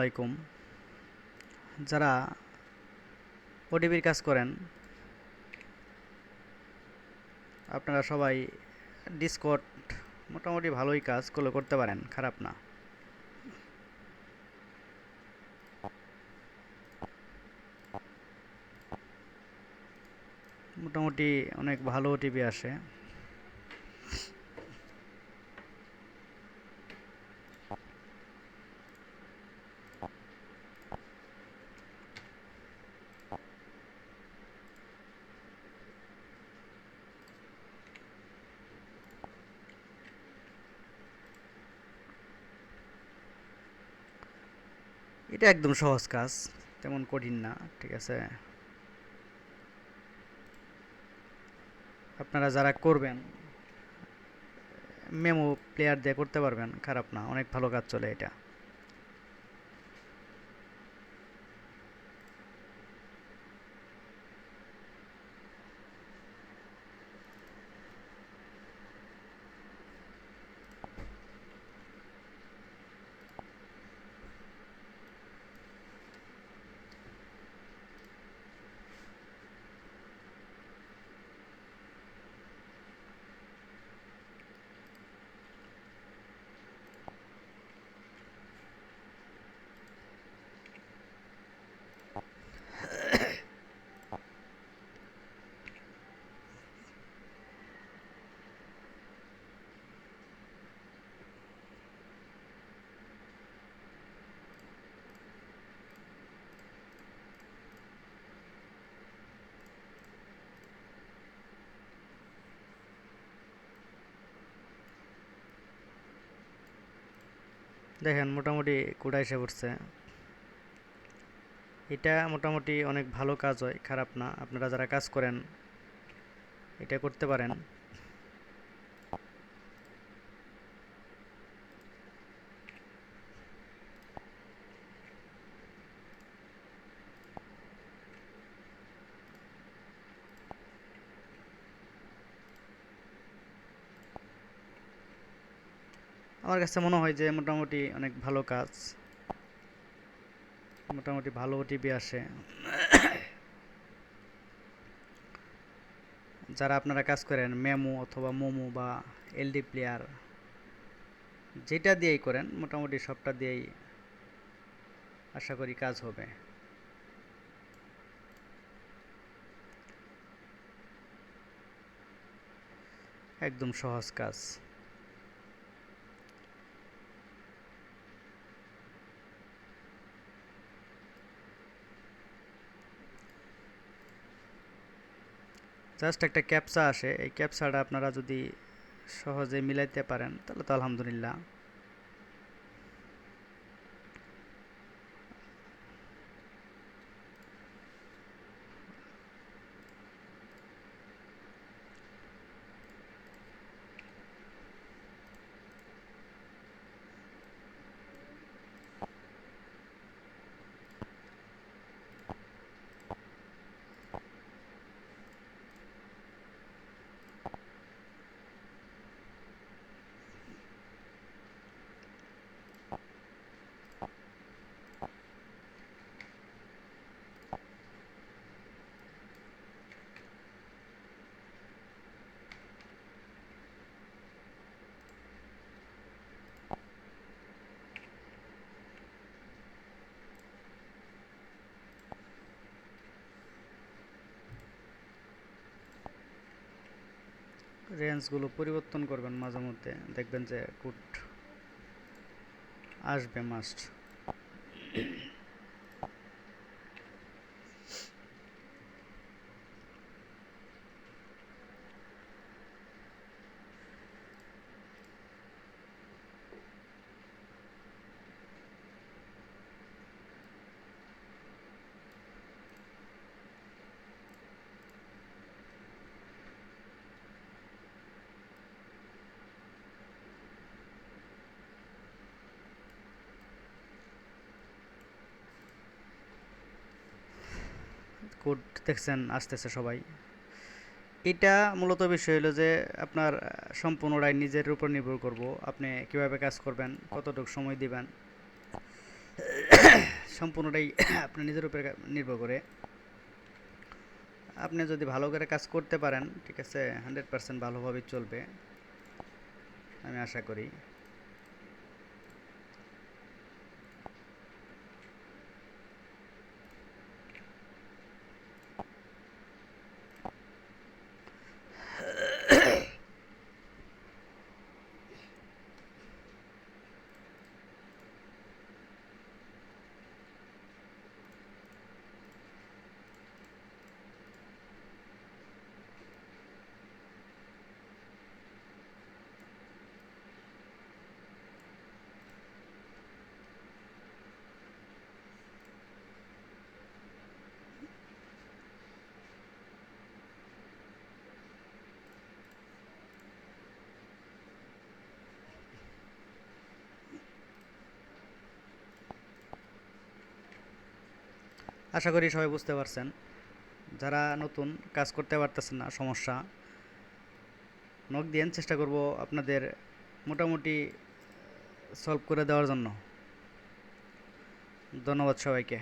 আলাইকুম। যারা ওটিপির কাজ করেন আপনারা সবাই ডিসকর্ড মোটামুটি ভালোই কাজ করতে পারেন, খারাপ না। মোটামুটি অনেক ভালো ওটিপি আসে। এটা একদম সহজ কাজ, তেমন কঠিন না, ঠিক আছে। আপনারা যারা করবেন মেমো প্লেয়ার দিয়ে করতে পারবেন, খারাপ না, অনেক ভালো কাজ চলে এটা। দেখেন মোটামুটি কোড এসে পড়ছে। এটা মোটামুটি অনেক ভালো কাজ হয়, খারাপ না। আপনারা যারা কাজ করেন এটা করতে পারেন। আমার কাছে মনে হয় যে মোটামুটি অনেক ভালো কাজ, মোটামুটি ভালো ওটিপি আসে। যারা আপনারা কাজ করেন মেমো অথবা মোমো বা এলডি প্লেয়ার, যেটা দিয়েই করেন মোটামুটি সবটা দিয়েই আশা করি কাজ হবে। একদম সহজ কাজ। জাস্ট একটা ক্যাপচা আসে, এই ক্যাপচাটা আপনারা যদি সহজে মিলাইতে পারেন তাহলে তো আলহামদুলিল্লাহ। রেঞ্জগুলো পরিবর্তন করবেন মাঝে মধ্যে, দেখবেন যে কোড আসবে মাস্ট। কোড দেখছেন আসতেছে সবাই। এটা মূলত বিষয় হলো যে আপনার সম্পূর্ণটাই নিজের উপর নির্ভর করব, আপনি কিভাবে কাজ করবেন, কতটুকু সময় দিবেন। সম্পূর্ণটাই আপনার নিজের উপরে নির্ভর করে। আপনি যদি ভালো করে কাজ করতে পারেন, ঠিক আছে, 100% ভালোভাবেই চলবে আমি আশা করি। আশা করি সবাই বুঝতে পারছেন। যারা নতুন কাজ করতে পারতেছেন না, সমস্যা, নক দিয়েন, চেষ্টা করব আপনাদের মোটামুটি সলভ করে দেওয়ার জন্য। ধন্যবাদ সবাইকে।